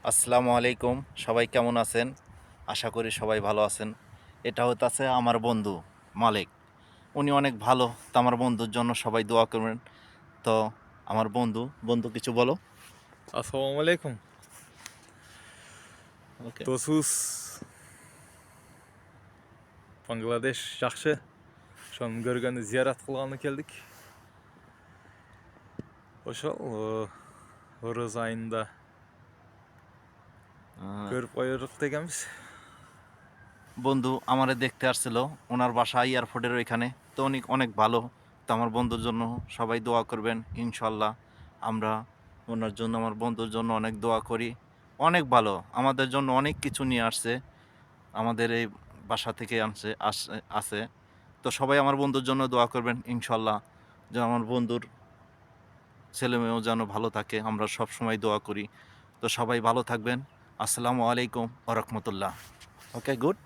আসসালামু আলাইকুম। সবাই কেমন আছেন? আশা করি সবাই ভালো আছেন। এটা হইতাছে আমার বন্ধু মালিক। উনি অনেক ভালো। তো আমার বন্ধুর জন্য সবাই দোয়া করবেন। তো আমার বন্ধু কিছু বলো? Assalomualaikum. ওকে। Do'stuz Bangladesh жақсы. Şonu görgende ziyaret kılgаны keldik. Ошол ырыз айында আহ, көрүп коердук дегенбиз. বন্ধু আমারে দেখতে আসছিল। ওনার বাসা এয়ারপোর্টের ওইখানে। তো উনি অনেক ভালো। তো আমার বন্ধুর জন্য সবাই দোয়া করবেন ইনশাল্লাহ। আমরা ওনার জন্য আমার বন্ধুর জন্য অনেক দোয়া করি। অনেক ভালো। আমাদের জন্য অনেক কিছু নিয়ে আসছে। আমাদের এই বাসা থেকে আছে। তো সবাই আমার বন্ধুর জন্য দোয়া করবেন ইনশাল্লাহ, যেন আমার বন্ধুর ছেলেমেয়েও যেন ভালো থাকে। আমরা সব সময় দোয়া করি। তো সবাই ভালো থাকবেন। আসসালামু আলাইকুম ওয়া রাহমাতুল্লাহ। ওকে, গুড।